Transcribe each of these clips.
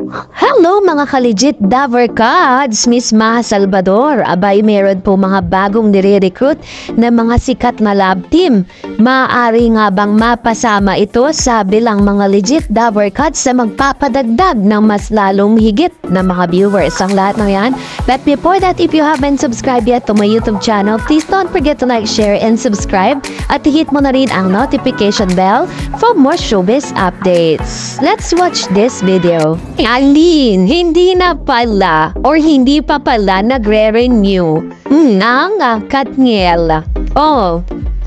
Hello mga ka-legit Daver Cards, Miss Maha Salvador. Abay, meron po mga bagong nire-recruit na mga sikat na lab team. Maaari nga bang mapasama ito sa bilang mga legit Daver Cards na magpapadagdag ng mas lalong higit na mga viewers ang lahat ng yan? But before that, if you haven't subscribed yet to my YouTube channel, please don't forget to like, share, and subscribe. At hit mo na rin ang notification bell for more showbiz updates. Let's watch this video. Alin, hindi na pala or hindi pa pala nagre-renew ng Katniel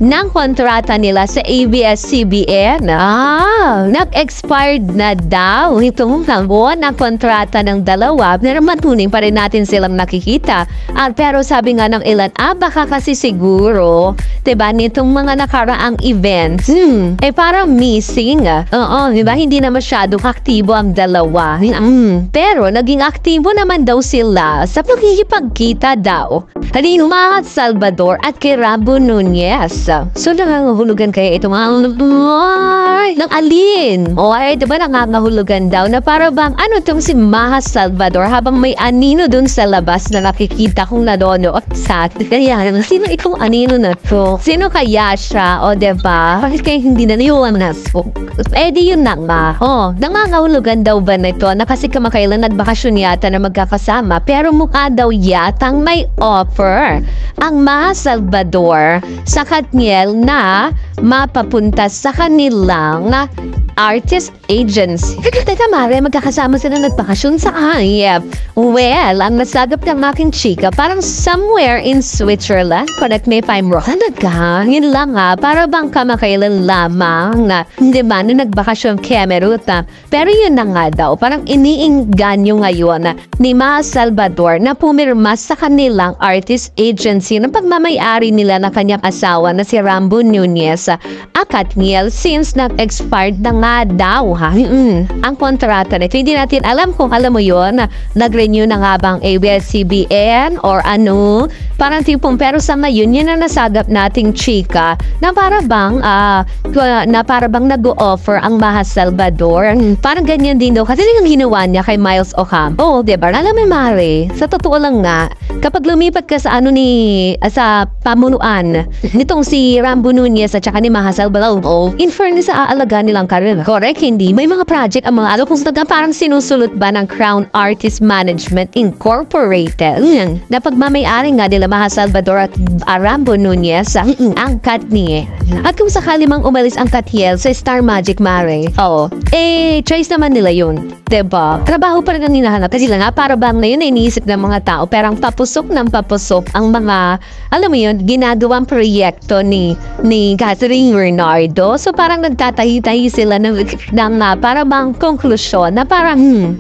ng kontrata nila sa ABS-CBN. Nag-expired na daw itong buwan ang kontrata ng dalawa, pero matuning pa rin natin silang nakikita. Pero sabi nga ng ilan, baka kasi siguro, diba, nitong mga nakaraang events, parang missing. Diba, hindi na masyadong aktibo ang dalawa. Pero naging aktibo naman daw sila sa pagkikipagkita daw. Halin Maha Salvador at kay Rambo Nunez. So, nangangahulugan kaya ito mga ng alin? Diba nangangahulugan daw na para bang itong si Maha Salvador habang may anino dun sa labas na nakikita kong nadono sa kaya, sino itong anino na to? Sino kaya siya? Diba? Bakit kaya hindi na niyo di yun na nga. Nangangahulugan daw ba na ito na kasi kamakailan nagbakasyon yata na magkakasama pero mukha daw yatang may offer ang Maha Salvador sa Katniel na mapapunta sa kanilang artist agency. Teka Mare, magkakasama sila nagbakasyon sa IF. Well, ang nasagap ng aking chika parang somewhere in Switzerland. Correct me if I'm wrong. Yun lang para bang kamakailan lamang na hindi ba na nagbakasyon Kemeruta. Pero yun na nga daw, parang iniinganyo ngayon ni Maha Salvador na pumirma sa kanilang artist agency ng pagmamayari nila na kanyang asawa na si Rambo Nunez Katniel since nag-expired na nga daw ang kontrata nito. Hindi natin alam kung alam mo yun, nag-renew na nga bang ABS-CBN or parang tipong pero sa ngayon yun ang nasagap nating chika na para bang nag-o-offer ang Maha Salvador. Parang ganyan din daw kasi yung ginawa niya kay Miles Ocampo. Diba? Alam mo Mare, sa totoo lang nga, kapag lumipat ka sa sa pamunuan nitong si Rambo Nunez at saka ni Maha Salvador, in fairness sa aalaga nilang karir. Correct, hindi. May mga project ang mga kung parang sinusulot ba ng Crown Artist Management Incorporated na pagmamayari nga nila Maha Salvador at Rambo Nunez ang Katniel. At kung sakali mang umalis ang Katniel sa Star Magic Mare, choice naman nila yun. Diba? Trabaho pa rin ang hinahanap. Kasi lang para bang na yun iniisip ng mga tao perang papusok ng papusok ang mga, alam mo yun, ginagawang proyekto ni Catherine Bernardo. So parang nagtatahi-tahi sila ng para bang konklusyon na parang,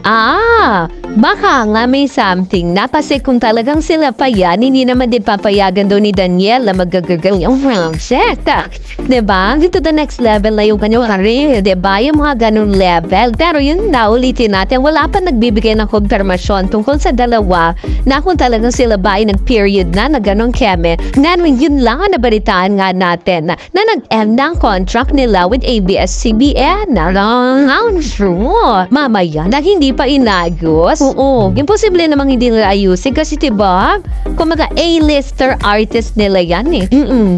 baka nga may something na kasi kung talagang sila pa yan, hindi naman din papayagan daw ni Daniel na magagagal yung project. Diba? To the next level na yung kanyang career. Diba? Yung mga ganun level. Pero yun na, ulitin natin, wala pa nagbibigay ng konfirmasyon tungkol sa dalawa na kung talagang sila ba ay nag-period na ganun keme. Ngayon, yun lang ang nabalitaan nga natin na nag-end ang contract nila with ABS-CBN. Mamaya, na hindi pa inagos. Imposible namang hindi nila ayusin kasi diba, kumaga A-lister artist nila yan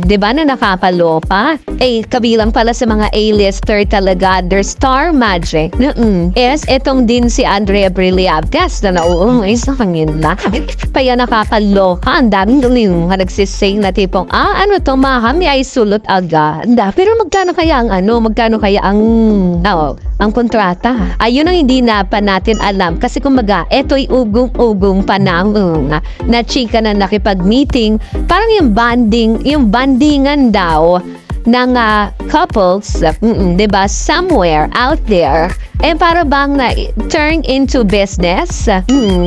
diba na nakapalopa? Kabilang pala sa mga A-lister talaga, their Star Magic. Etong din si Andrea Brilliabgas na nauungay sa kanila. Kaya nakakaloka. Ang daming yung nagsisay na tipong, Maha, may ay sulot agad. Pero magkano kaya ang kontrata? Ayun ang hindi na pa natin alam. Kasi kumaga, eto'y ugong-ugong panahon na chika na nakipag-meeting. Parang yung bandingan daw ng couples, diba, somewhere out there, para bang turn into business.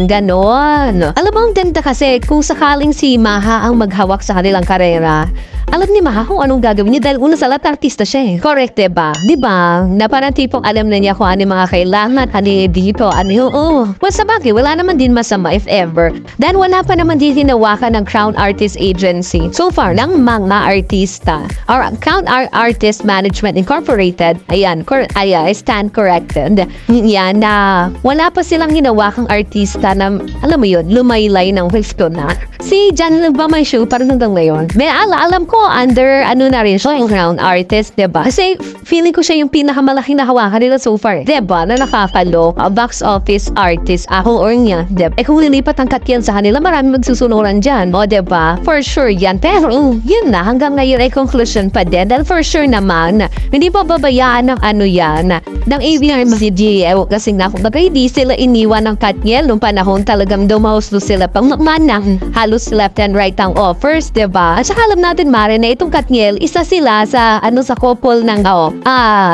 Ganon. Alam mo, ang ganda kasi kung sakaling si Maha ang maghawak sa kanilang karera, alam ni Maha kung anong gagawin niya dahil una sa lahat artista siya eh. Correct, diba? Diba? Na parang tipong alam na niya kung ano yung mga kailangan, ano yung dito, ano yung, well, sa bagay, wala naman din masama if ever. Then wala pa naman din hinawakan ng Crown Artist Agency. So far, ng mga artista, or Crown Artist Management Incorporated, ayan, I stand corrected. Yan, na wala pa silang hinawakang artista na, alam mo yun, lumaylay ng pwesto na. Si Jan ba may show parang hanggang ngayon? May alam ko, under, ano na rin siya, yung Crown Artist, diba? Kasi feeling ko siya yung pinakamalaking nahawakan nila so far. Diba? Na nakakalo, box office artist, ako or niya, diba? Eh kung lilipat ang Katniel sa kanila, marami magsusunuran dyan. O, diba? For sure yan. Pero, yun na, hanggang ngayon ay conclusion pa din. Dahil for sure naman, hindi pa babayaan ng ano yan, ng ABS-CBN. Kasi nga, kung bagay, di sila iniwan ng Katniel nung panahon talagang dumauslo sila pang manang halos left and right ang offers, diba? At saka alam natin, Mare, na itong Katniel, isa sila sa, sa couple ng,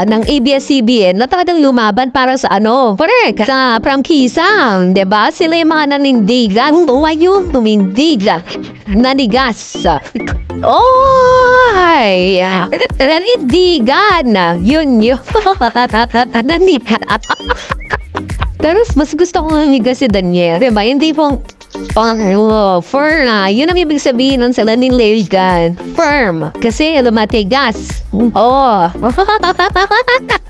ng ABS-CBN na talagang lumaban para sa correct, sa prangkisang, diba? Sila yung mga nanindigan. Ayun, tumindigan. Nanigas. Ay, nanindigan. Yun. Nanigas. Pero mas gusto ko nga si Daniel. Diba? Hindi pong firm na. Yun ang ibig sabihin nun sila nililigan. Firm. Kasi matigas.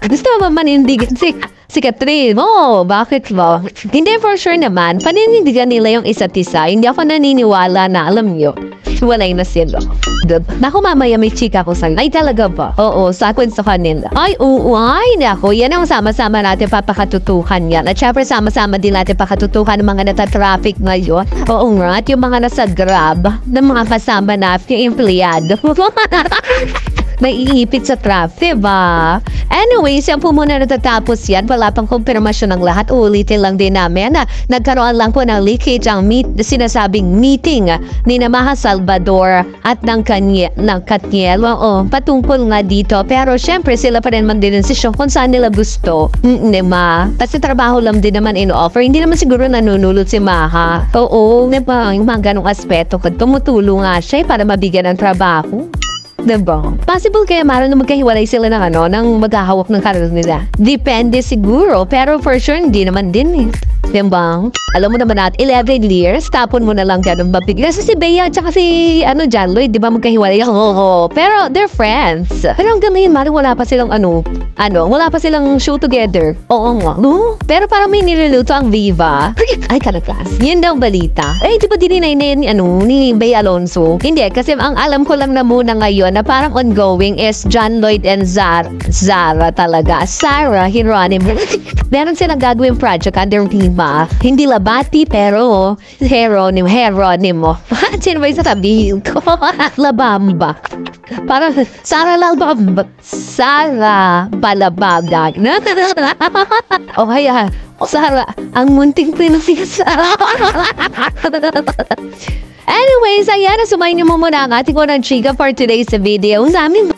Gusto mo ba manindigan si Catherine? Bakit ba? Hindi, for sure naman. Paninindigan nila yung isa't isa. Hindi ako naniniwala na, alam nyo, walay na sila. Naku, mamaya may chika ko sa'yo. Ay, talaga ba? Oo, sa akin sa kanila. Ay, naku, yan ang sama-sama natin papakatutuhan yan. At syempre, sama-sama din natin pakatutuhan ng mga natatraffic ngayon. Oo nga, at yung mga nasa Grab, ng mga kasama natin, yung empleyado. Naiipit sa traffic, ba? Anyways, yan po muna natatapos yan. Wala pang kumpirmasyon ng lahat. Ulitin lang din namin na nagkaroon lang po ng leakage ang sinasabing meeting ni Maha Salvador at ng Katniel. Patungkol nga dito. Pero syempre, sila pa rin man din desisyon kung saan nila gusto. Diba? Kasi trabaho lang din naman in-offer. Hindi naman siguro nanunulot si Maha. Oo, diba? Yung mga ganong aspeto. Tumutulong nga siya para mabigyan ng trabaho. Diba? Possible kaya Mara na magkahiwalay sila ng maghahawak ng karir nila. Depende siguro, pero for sure hindi naman din eh. Diba? Alam mo naman natin, 11 years, tapon mo na lang ganun mabigla. Kasi si Bea at saka si John Lloyd, di ba magkahiwalay? Pero they're friends. Pero hanggang ngayon, Mara, wala pa silang wala pa silang show together. Oo nga. No? Pero parang may niluluto ang Viva. Ay, kanakas. Yan daw balita. Eh, di ba dininay na ni Bea Alonso? Hindi, kasi ang alam ko lang na muna ngayon na parang ongoing is John Lloyd and Zara talaga. Sarah Hieronimo. Meron silang gagawin project under Lima. Hindi labati, pero Hieronimo. Sino ba yung sasabihin ko? Labamba. Parang Sarah Labamba. Sarah Balababdag. O kaya, Sarah, ang munting prinsesa. Anyways, ayan, sumayin niyo mo muna ang ating unang chika for today's video. Sa aming